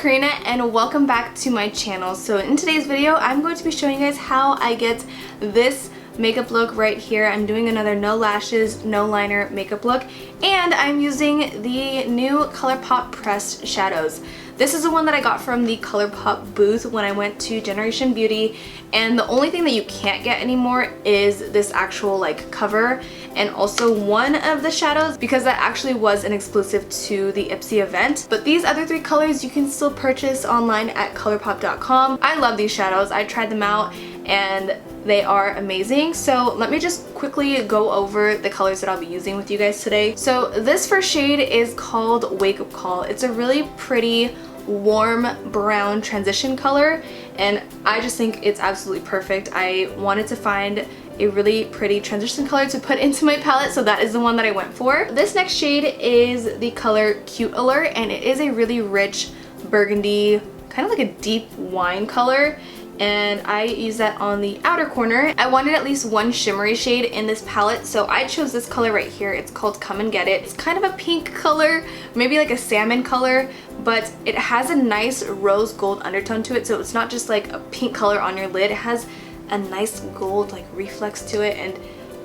Karina and welcome back to my channel. So in today's video, I'm going to be showing you guys how I get this makeup look right here. I'm doing another no lashes, no liner makeup look, and I'm using the new ColourPop Pressed Shadows. This is the one that I got from the ColourPop booth when I went to Generation Beauty, and the only thing that you can't get anymore is this actual like cover and also one of the shadows, because that actually was an exclusive to the ipsy event. But these other three colors you can still purchase online at ColourPop.com. I love these shadows. I tried them out and they are amazing. So let me just quickly go over the colors that I'll be using with you guys today. So this first shade is called Wake Up Call. It's a really pretty warm brown transition color and I just think it's absolutely perfect. I wanted to find a really pretty transition color to put into my palette, so that is the one that I went for. This next shade is the color Cute Alert, and it is a really rich burgundy, kind of like a deep wine color, and I use that on the outer corner. I wanted at least one shimmery shade in this palette, so I chose this color right here. It's called Come and Get It. It's kind of a pink color, maybe like a salmon color, but it has a nice rose gold undertone to it, so it's not just like a pink color on your lid. It has a nice gold like reflex to it, and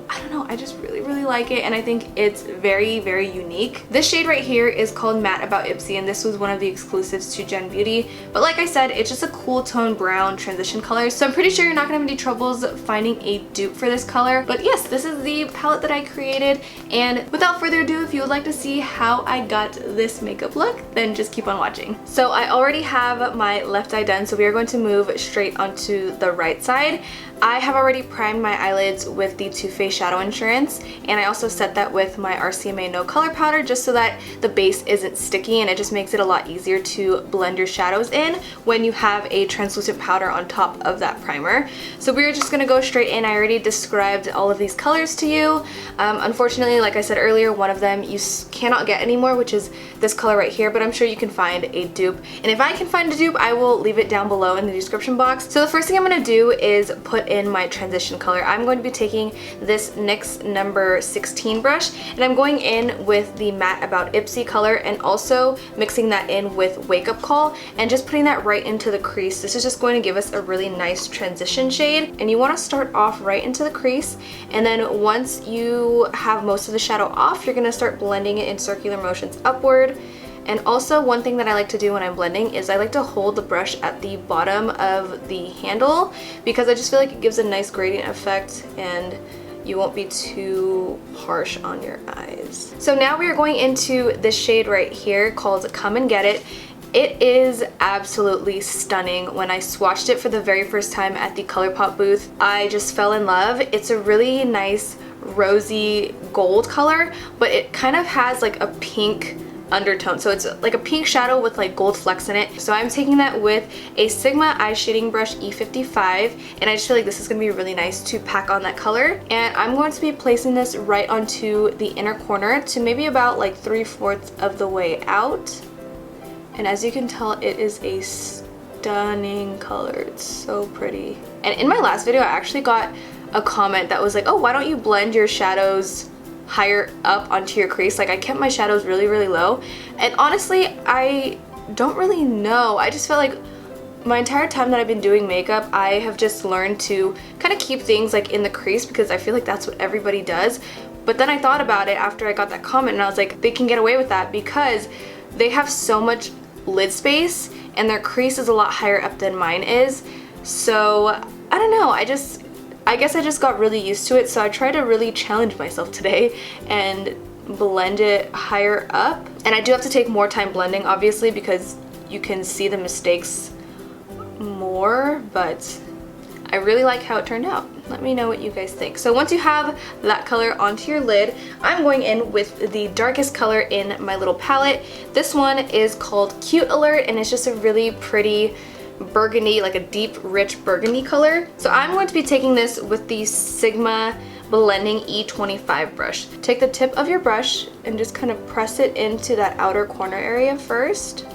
I don't know, I just really like it, and I think it's very unique. This shade right here is called Matte About Ipsy, and this was one of the exclusives to Gen Beauty. But like I said, it's just a cool tone brown transition color, so I'm pretty sure you're not gonna have any troubles finding a dupe for this color. But yes, this is the palette that I created, and without further ado, if you would like to see how I got this makeup look, then just keep on watching. So I already have my left eye done, so we are going to move straight onto the right side. I have already primed my eyelids with the Too Faced Shadow Insurance, and I also set that with my RCMA No Color Powder just so that the base isn't sticky, and it just makes it a lot easier to blend your shadows in when you have a translucent powder on top of that primer. So we're just gonna go straight in. I already described all of these colors to you. Unfortunately, like I said earlier, one of them you cannot get anymore, which is this color right here, but I'm sure you can find a dupe. And if I can find a dupe, I will leave it down below in the description box. So the first thing I'm gonna do is put in my transition color. I'm going to be taking this NYX number 16 brush, and I'm going in with the Matte About Ipsy color and also mixing that in with Wake Up Call and just putting that right into the crease. This is just going to give us a really nice transition shade, and you want to start off right into the crease, and then once you have most of the shadow off, you're going to start blending it in circular motions upward. And also, one thing that I like to do when I'm blending is I like to hold the brush at the bottom of the handle, because I just feel like it gives a nice gradient effect and you won't be too harsh on your eyes. So now we are going into this shade right here called Come and Get It. It is absolutely stunning. When I swatched it for the very first time at the ColourPop booth, I just fell in love. It's a really nice rosy gold color, but it kind of has like a pink undertone, so it's like a pink shadow with like gold flecks in it. So I'm taking that with a Sigma eye shading brush E55, and I just feel like this is going to be really nice to pack on that color. And I'm going to be placing this right onto the inner corner to maybe about like 3/4 of the way out. And as you can tell, it is a stunning color. It's so pretty. And in my last video, I actually got a comment that was like, oh, why don't you blend your shadows higher up onto your crease? Like, I kept my shadows really low, and honestly I don't really know. I just felt like my entire time that I've been doing makeup, I have just learned to kind of keep things like in the crease because I feel like that's what everybody does. But then I thought about it after I got that comment, and I was like, they can get away with that because they have so much lid space and their crease is a lot higher up than mine is. So I don't know, I guess I just got really used to it, so I tried to really challenge myself today and blend it higher up. And I do have to take more time blending, obviously, because you can see the mistakes more, but I really like how it turned out. Let me know what you guys think. So once you have that color onto your lid, I'm going in with the darkest color in my little palette. This one is called Cute Alert, and it's just a really pretty burgundy, like a deep rich burgundy color. So I'm going to be taking this with the Sigma Blending E25 brush. Take the tip of your brush and just kind of press it into that outer corner area first,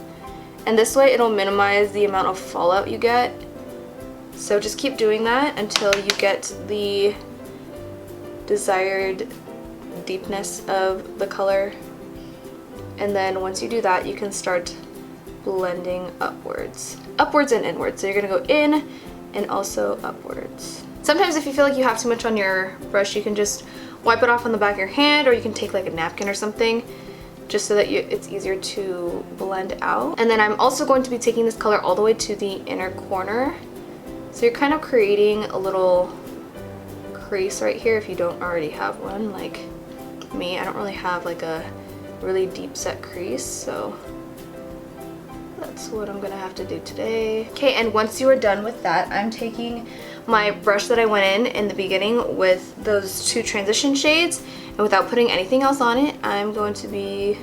and this way it'll minimize the amount of fallout you get. So just keep doing that until you get the desired deepness of the color, and then once you do that, you can start blending upwards. Upwards and inwards. So you're gonna go in and also upwards. Sometimes if you feel like you have too much on your brush, you can just wipe it off on the back of your hand, or you can take like a napkin or something, just so that it's easier to blend out. And then I'm also going to be taking this color all the way to the inner corner. So you're kind of creating a little crease right here if you don't already have one, like me. I don't really have like a really deep set crease, so that's what I'm gonna have to do today. Okay, and once you are done with that, I'm taking my brush that I went in the beginning with those two transition shades, and without putting anything else on it, I'm going to be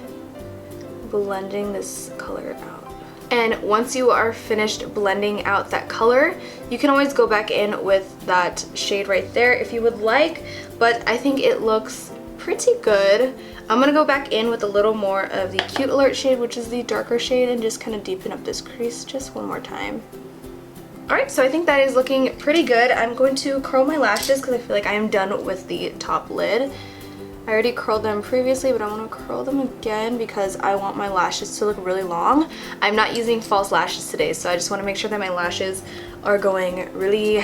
blending this color out. And once you are finished blending out that color, you can always go back in with that shade right there if you would like, but I think it looks pretty good. I'm gonna go back in with a little more of the Cute Alert shade, which is the darker shade, and just kind of deepen up this crease just one more time. Alright, so I think that is looking pretty good. I'm going to curl my lashes because I feel like I am done with the top lid. I already curled them previously, but I want to curl them again because I want my lashes to look really long. I'm not using false lashes today, so I just want to make sure that my lashes are going really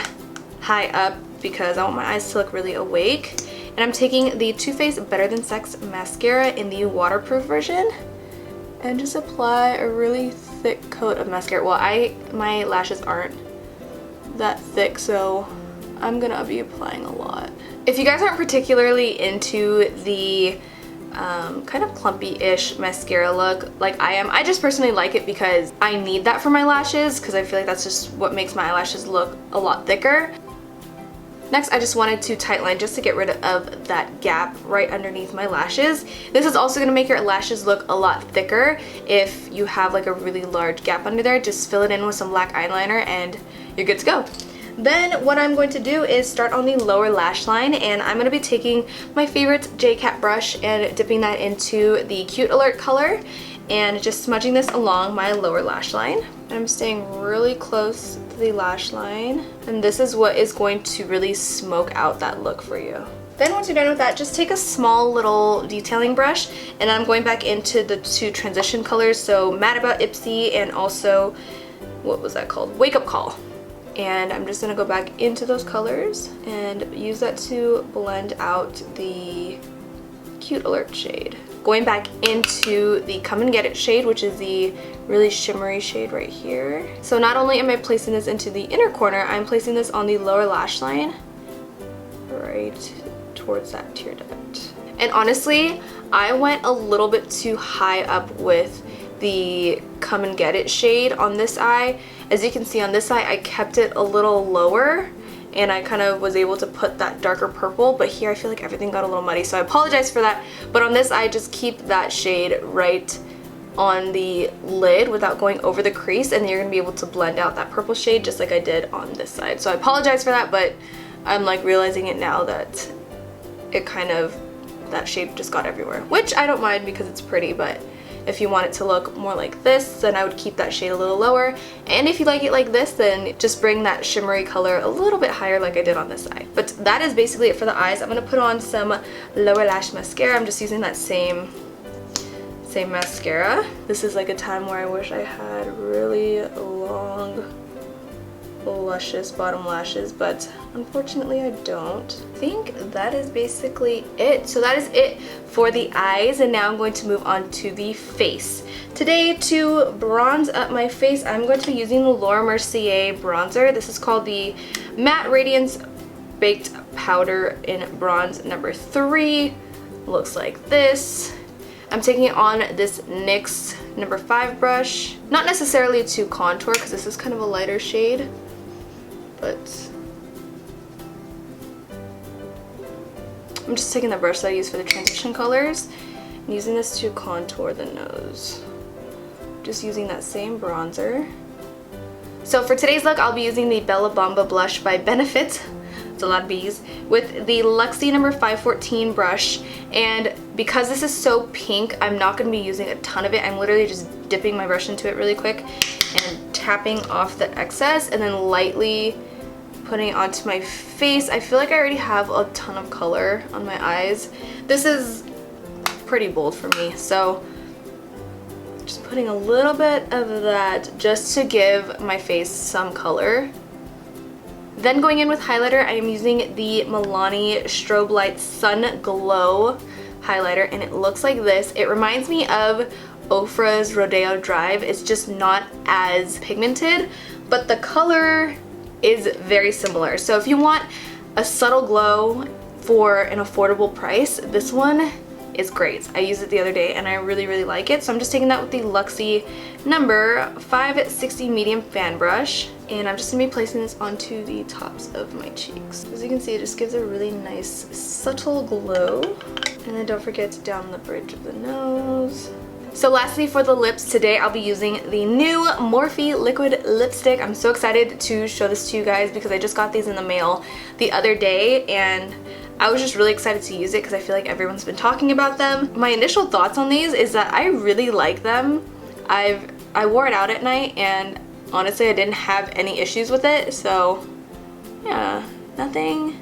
high up because I want my eyes to look really awake. And I'm taking the Too Faced Better Than Sex mascara in the waterproof version and just apply a really thick coat of mascara. Well, my lashes aren't that thick, so I'm gonna be applying a lot. If you guys aren't particularly into the kind of clumpy-ish mascara look like I am, I just personally like it because I need that for my lashes, because I feel like that's just what makes my eyelashes look a lot thicker. Next, I just wanted to tightline just to get rid of that gap right underneath my lashes. This is also going to make your lashes look a lot thicker. If you have like a really large gap under there, just fill it in with some black eyeliner and you're good to go. Then what I'm going to do is start on the lower lash line, and I'm going to be taking my favorite J-Cat brush and dipping that into the Cute Alert color and just smudging this along my lower lash line. I'm staying really close to the lash line, and this is what is going to really smoke out that look for you. Then once you're done with that, just take a small little detailing brush, and I'm going back into the two transition colors, so Mad About Ipsy and also, what was that called? Wake Up Call. And I'm just going to go back into those colors and use that to blend out the Cute Alert shade. Going back into the Come and Get It shade, which is the really shimmery shade right here. So not only am I placing this into the inner corner, I'm placing this on the lower lash line, right towards that tear duct. And honestly, I went a little bit too high up with the Come and Get It shade on this eye. As you can see on this eye, I kept it a little lower, and I kind of was able to put that darker purple, but here I feel like everything got a little muddy, so I apologize for that. But on this eye, just keep that shade right on the lid without going over the crease, and then you're going to be able to blend out that purple shade just like I did on this side. So I apologize for that, but I'm like realizing it now that it kind of, that shade just got everywhere, which I don't mind because it's pretty, but if you want it to look more like this, then I would keep that shade a little lower. And if you like it like this, then just bring that shimmery color a little bit higher like I did on this side. But that is basically it for the eyes. I'm going to put on some lower lash mascara. I'm just using that same mascara. This is like a time where I wish I had really long, luscious bottom lashes, but unfortunately I don't. I think that is basically it. So that is it for the eyes, and now I'm going to move on to the face. Today, to bronze up my face, I'm going to be using the Laura Mercier bronzer. This is called the Matte Radiance Baked Powder in Bronze number 3. Looks like this. I'm taking it on this NYX number 5 brush. Not necessarily to contour because this is kind of a lighter shade, but I'm just taking the brush that I use for the transition colors and using this to contour the nose. Just using that same bronzer. So for today's look, I'll be using the Bella Bamba blush by Benefit. It's a lot of B's, with the Luxie number 514 brush. And because this is so pink, I'm not going to be using a ton of it. I'm literally just dipping my brush into it really quick and tapping off the excess and then lightly putting it onto my face. I feel like I already have a ton of color on my eyes. This is pretty bold for me, so just putting a little bit of that just to give my face some color. Then going in with highlighter, I am using the Milani Strobelight Sun Glow highlighter, and it looks like this. It reminds me of Ofra's Rodeo Drive. It's just not as pigmented, but the color is very similar. So if you want a subtle glow for an affordable price, this one is great. I used it the other day and I really like it. So I'm just taking that with the Luxie number 560 medium fan brush, and I'm just gonna be placing this onto the tops of my cheeks. As you can see, it just gives a really nice subtle glow. And then don't forget to down the bridge of the nose. So lastly, for the lips today, I'll be using the new Morphe liquid lipstick. I'm so excited to show this to you guys because I just got these in the mail the other day, and I was just really excited to use it because I feel like everyone's been talking about them. My initial thoughts on these is that I really like them. I wore it out at night and honestly I didn't have any issues with it, so yeah, nothing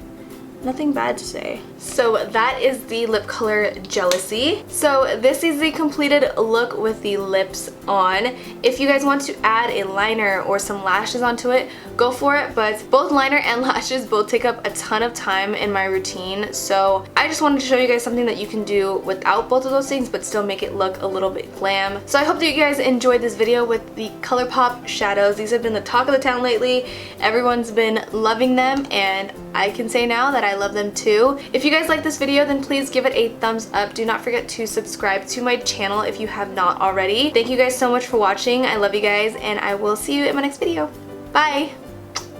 bad to say. So that is the lip color Jealousy. So this is the completed look with the lips on. If you guys want to add a liner or some lashes onto it, go for it, but both liner and lashes both take up a ton of time in my routine, so I just wanted to show you guys something that you can do without both of those things but still make it look a little bit glam. So I hope that you guys enjoyed this video with the ColourPop shadows. These have been the talk of the town lately. Everyone's been loving them, and I can say now that I love them too. If you guys like this video, then please give it a thumbs up. Do not forget to subscribe to my channel if you have not already. Thank you guys so much for watching. I love you guys, and I will see you in my next video. Bye!